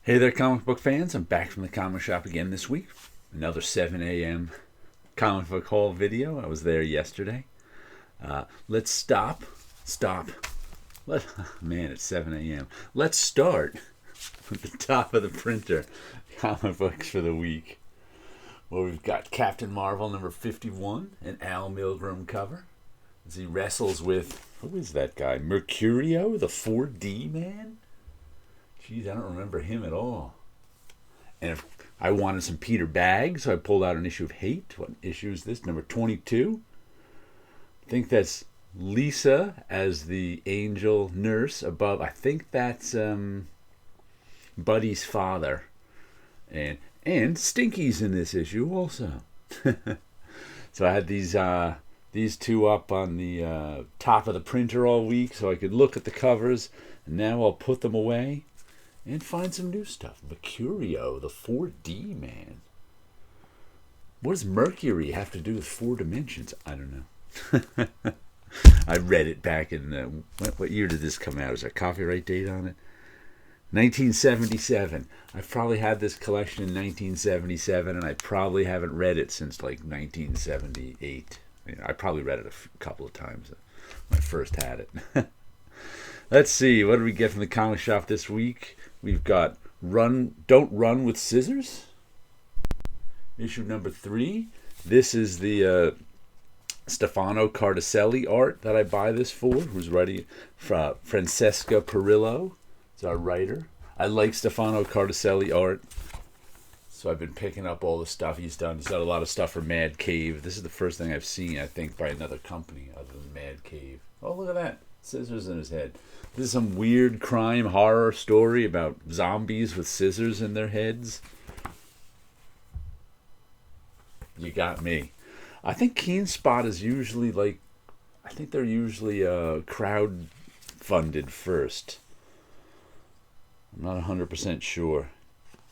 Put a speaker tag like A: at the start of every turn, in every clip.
A: Hey there, comic book fans. I'm back from the comic shop again this week. Another 7 a.m. comic book haul video. I was there yesterday. Let's stop. Man, it's 7 a.m. Let's start with the top of the printer comic books for the week. Well, we've got Captain Marvel number 51, an Al Milgrom cover, as he wrestles with, who is that guy? Mercurio, the 4D man? Jeez, I don't remember him at all. And if I wanted some Peter Bagge, so I pulled out an issue of Hate. What issue is this? Number 22. I think that's Lisa as the angel nurse above. I think that's Buddy's father. And Stinky's in this issue also. So I had these two up on the top of the printer all week so I could look at the covers. And now I'll put them away and find some new stuff. Mercurio, the 4D man. What does Mercury have to do with 4 dimensions? I don't know. I read it back in, what year did this come out? Is there a copyright date on it? 1977. I've probably had this collection in 1977, and I probably haven't read it since like 1978. I probably read it a couple of times when I first had it. Let's see, what did we get from the comic shop this week? We've got Don't Run with Scissors, issue number 3. This is the Stefano Cardacelli art that I buy this for, who's writing from Francesca Perillo. It's our writer. I like Stefano Cardacelli art, so I've been picking up all the stuff he's done. He's got a lot of stuff for Mad Cave. This is the first thing I've seen, I think, by another company other than Mad Cave. Oh, look at that. Scissors in his head. This is some weird crime horror story about zombies with scissors in their heads. You got me. I think Keen Spot is usually they're usually crowd funded first. I'm not 100% sure.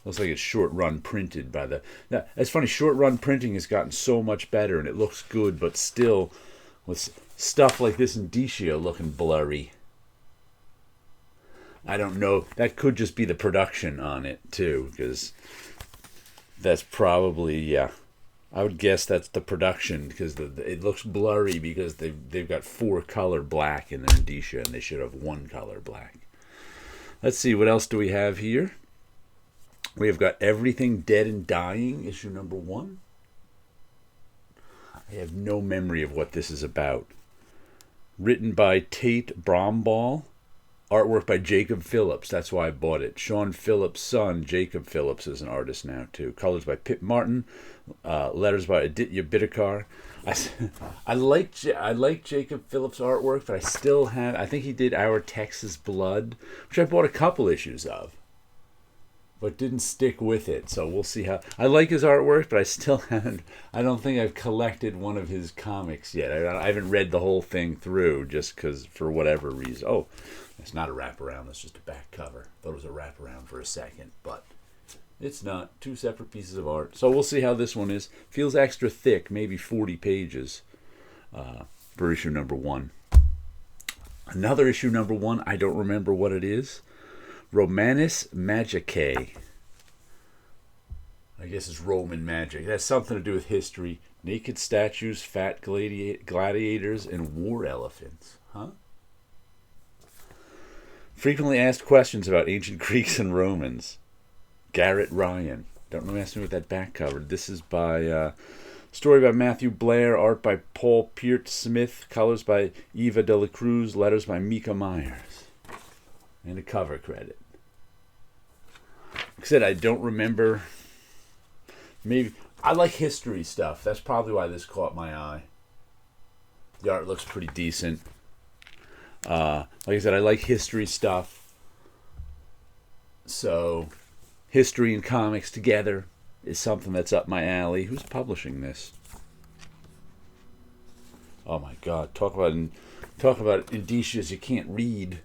A: Looks like it's short run printed by the... Now, it's funny, short run printing has gotten so much better and it looks good, but still, with stuff like this Indicia looking blurry. I don't know. That could just be the production on it, too, because that's probably, yeah. I would guess that's the production, because it looks blurry because they've got 4 color black in the Indicia, and they should have 1 color black. Let's see, what else do we have here? We have got Everything Dead and Dying, issue number 1. I have no memory of what this is about. Written by Tate Bromball. Artwork by Jacob Phillips. That's why I bought it. Sean Phillips' son, Jacob Phillips, is an artist now, too. Colors by Pip Martin. Letters by Aditya Bidikar. I like Jacob Phillips' artwork, but I still have... I think he did Our Texas Blood, which I bought a couple issues of, but didn't stick with it. So we'll see how... I like his artwork, but I still haven't... I don't think I've collected one of his comics yet. I haven't read the whole thing through just because, for whatever reason. Oh, it's not a wraparound. That's just a back cover. Thought it was a wraparound for a second, but it's not. 2 separate pieces of art. So we'll see how this one is. Feels extra thick, maybe 40 pages for issue number 1. Another issue number 1, I don't remember what it is. Romanis Magicae. I guess it's Roman magic. It has something to do with history. Naked statues, fat gladiators, and war elephants. Huh? Frequently asked questions about ancient Greeks and Romans. Garrett Ryan. Don't know, ask me what that back cover. This is by story by Matthew Blair, art by Paul Peart Smith, colors by Eva de la Cruz, letters by Mika Myers, and a cover credit. Like I said, I don't remember. Maybe I like history stuff. That's probably why this caught my eye. The art looks pretty decent. Like I said, I like history stuff. So, history and comics together is something that's up my alley. Who's publishing this? Oh my God! Talk about indicias you can't read.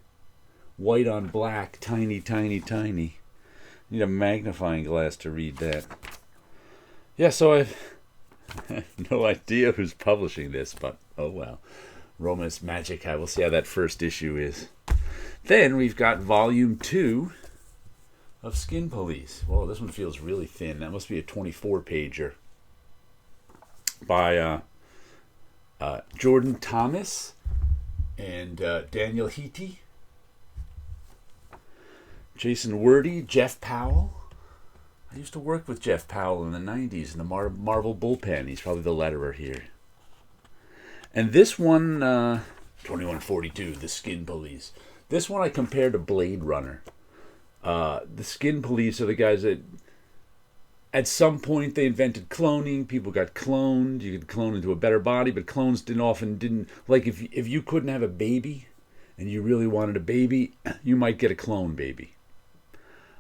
A: White on black, tiny, tiny, tiny. Need a magnifying glass to read that. Yeah, so I have no idea who's publishing this, but oh well. Romanis Magicae. We'll see how that first issue is. Then we've got volume 2 of Skin Police. Whoa, this one feels really thin. That must be a 24-pager by Jordan Thomas and Daniel Heaty, Jason Wordie, Jeff Powell. I used to work with Jeff Powell in the 90s in the Marvel bullpen. He's probably the letterer here. And this one, 2142, The Skin Police. This one I compared to Blade Runner. The Skin Police are the guys that, at some point, they invented cloning. People got cloned. You could clone into a better body, but clones didn't like if you couldn't have a baby, and you really wanted a baby, you might get a clone baby.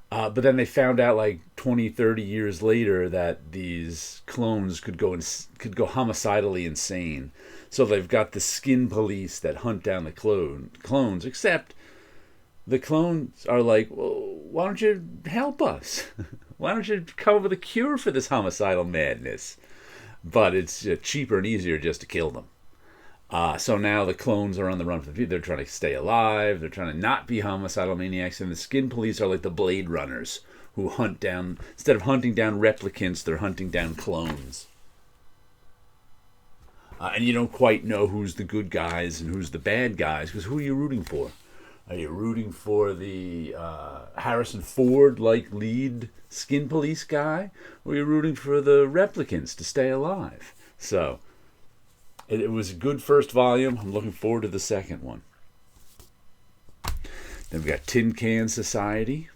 A: But then they found out like 20, 30 years later that these clones could go homicidally insane. So they've got the Skin Police that hunt down the clones, except the clones are like, well, why don't you help us? Why don't you come up with a cure for this homicidal madness? But it's cheaper and easier just to kill them. So now the clones are on the run for the future. They're trying to stay alive. They're trying to not be homicidal maniacs. And the Skin Police are like the Blade Runners who hunt down, instead of hunting down replicants, they're hunting down clones. And you don't quite know who's the good guys and who's the bad guys, because who are you rooting for? Are you rooting for the Harrison Ford-like lead Skin Police guy? Or are you rooting for the replicants to stay alive? So it was a good first volume. I'm looking forward to the second one. Then we got Tin Can Society.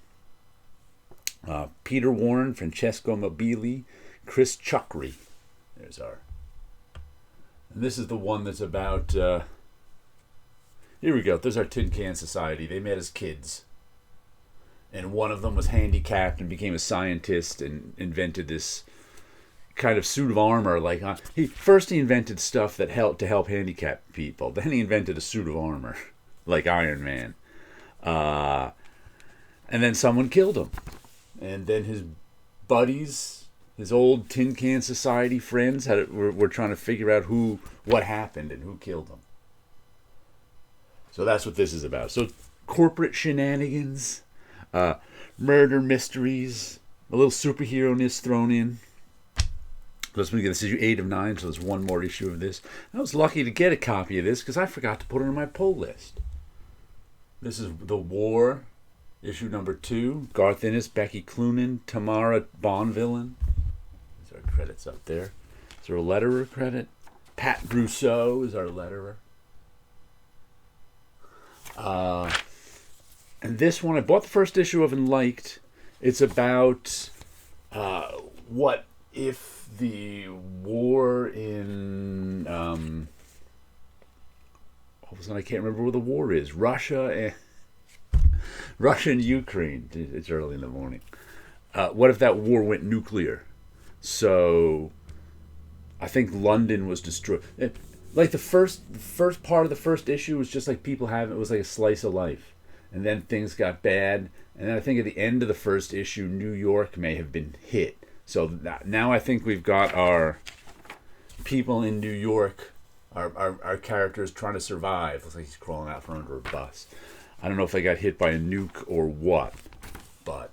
A: Peter Warren, Francesco Mobili, Chris Chukri. There's our... And this is the one that's about... here we go. There's our Tin Can Society. They met as kids. And one of them was handicapped and became a scientist and invented this kind of suit of armor. Like he invented stuff that helped to help handicapped people. Then he invented a suit of armor, like Iron Man. And then someone killed him. And then his buddies, his old Tin Can Society friends, were trying to figure out what happened and who killed him. So that's what this is about. So corporate shenanigans, murder mysteries, a little superhero-ness thrown in. This is issue 8 of 9, so there's one more issue of this. I was lucky to get a copy of this because I forgot to put it on my pull list. This is The War, issue number 2. Garth Ennis, Becky Cloonan, Tamara Bonvillain. There's our credits up there. Is there a letterer credit? Pat Brousseau is our letterer. And this one I bought the first issue of and liked. It's about what if the war in I can't remember where the war is. Russia and Ukraine. It's early in the morning. What if that war went nuclear? So I think London was destroyed. Like the first part of the first issue was just like it was like a slice of life. And then things got bad. And then I think at the end of the first issue, New York may have been hit. So now I think we've got our people in New York, our characters trying to survive. Looks like he's crawling out from under a bus. I don't know if they got hit by a nuke or what, but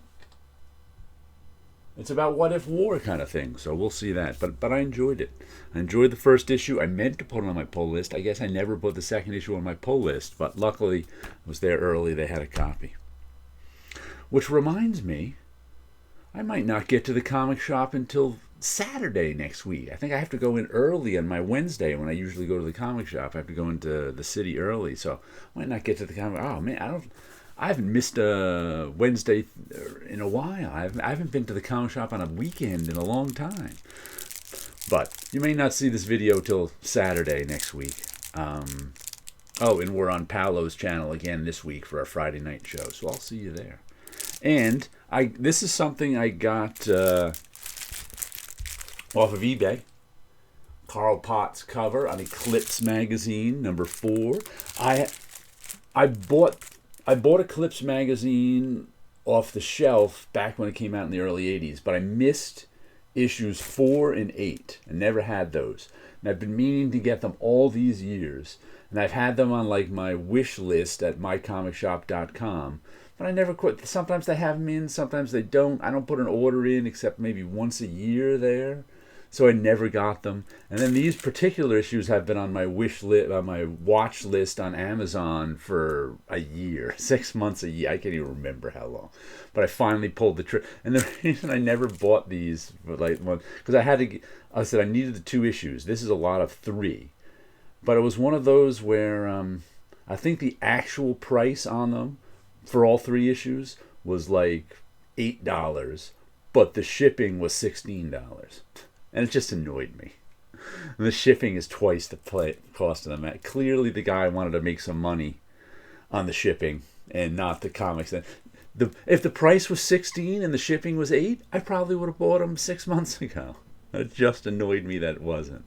A: it's about what if war kind of thing. So we'll see that. But I enjoyed it. I enjoyed the first issue. I meant to put it on my pull list. I guess I never put the second issue on my pull list, but luckily I was there early. They had a copy. Which reminds me, I might not get to the comic shop until Saturday next week. I think I have to go in early on my Wednesday when I usually go to the comic shop. I have to go into the city early, so I might not get to the comic. Oh man, I haven't missed a Wednesday in a while. I haven't been to the comic shop on a weekend in a long time. But you may not see this video till Saturday next week. And we're on Paolo's channel again this week for our Friday night show, so I'll see you there. And this is something I got off of eBay. Carl Potts cover on Eclipse magazine, number 4. I bought Eclipse magazine off the shelf back when it came out in the early 80s, but I missed issues 4 and 8 and never had those. And I've been meaning to get them all these years. And I've had them on like my wish list at mycomicshop.com. but I never quit. Sometimes they have them in, sometimes they don't. I don't put an order in except maybe once a year there. So I never got them. And then these particular issues have been on my wish list, on my watch list on Amazon for a year, 6 months, a year. I can't even remember how long. But I finally pulled the trigger. And the reason I never bought these, because I said I needed the 2 issues. This is a lot of 3. But it was one of those where I think the actual price on them for all 3 issues was like $8, but the shipping was $16. And it just annoyed me. And the shipping is twice the cost of them. Clearly, the guy wanted to make some money on the shipping and not the comics. If the price was $16 and the shipping was $8, I probably would have bought them 6 months ago. It just annoyed me that it wasn't.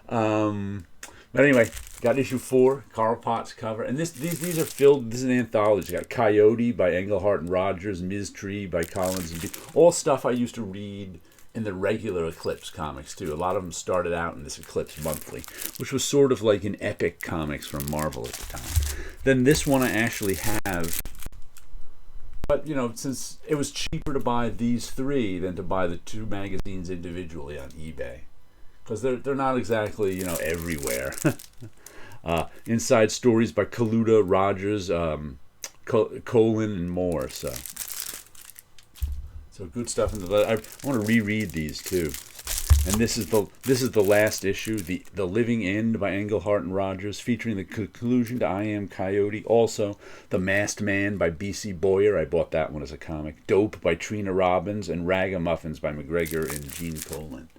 A: But anyway, got issue 4, Carl Potts cover, and these are filled. This is an anthology. Got Coyote by Englehart and Rogers, Ms. Tree by Collins and B. All stuff I used to read in the regular Eclipse comics too. A lot of them started out in this Eclipse Monthly, which was sort of like an epic comics from Marvel at the time. Then this one I actually have, but since it was cheaper to buy these 3 than to buy the 2 magazines individually on eBay, because they're not exactly everywhere. Inside Stories by Kaluta, Rogers, Colin, and more. So good stuff. I want to reread these too. And this is the last issue, the Living End by Englehart and Rogers, featuring the conclusion to I Am Coyote. Also, The Masked Man by B.C. Boyer. I bought that one as a comic. Dope by Trina Robbins, and Ragamuffins by McGregor and Gene Colan.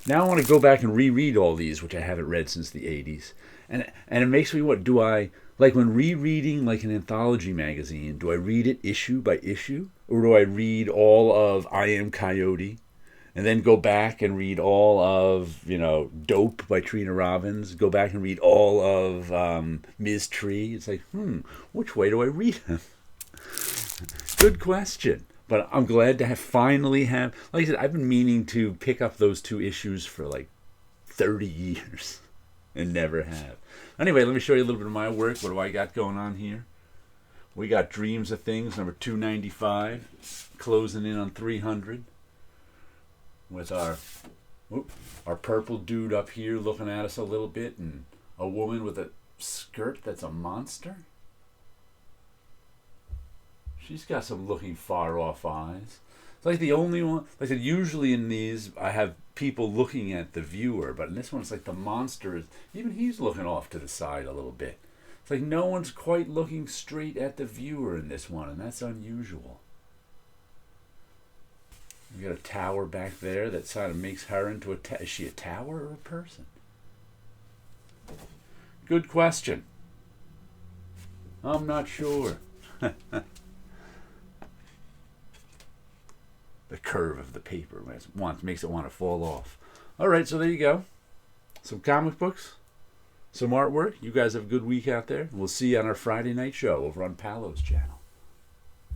A: Now I want to go back and reread all these, which I haven't read since the 80s. And it makes me, like when rereading like an anthology magazine, do I read it issue by issue? Or do I read all of I Am Coyote and then go back and read all of, Dope by Trina Robbins, go back and read all of Ms. Tree? It's like, which way do I read them? Good question. But I'm glad to finally have, like I said, I've been meaning to pick up those 2 issues for like 30 years and never have. Anyway, let me show you a little bit of my work. What do I got going on here? We got Dreams of Things, number 295, closing in on 300, with our purple dude up here looking at us a little bit, and a woman with a skirt that's a monster. She's got some looking far off eyes. It's like the only one. Like I said, usually in these I have people looking at the viewer, but in this one it's like the monster is, even he's looking off to the side a little bit. It's like no one's quite looking straight at the viewer in this one, and that's unusual. We got a tower back there that sort of makes her into a is she a tower or a person? Good question. I'm not sure. The curve of the paper makes it want to fall off. All right, so there you go. Some comic books, some artwork. You guys have a good week out there. We'll see you on our Friday night show over on Paolo's channel.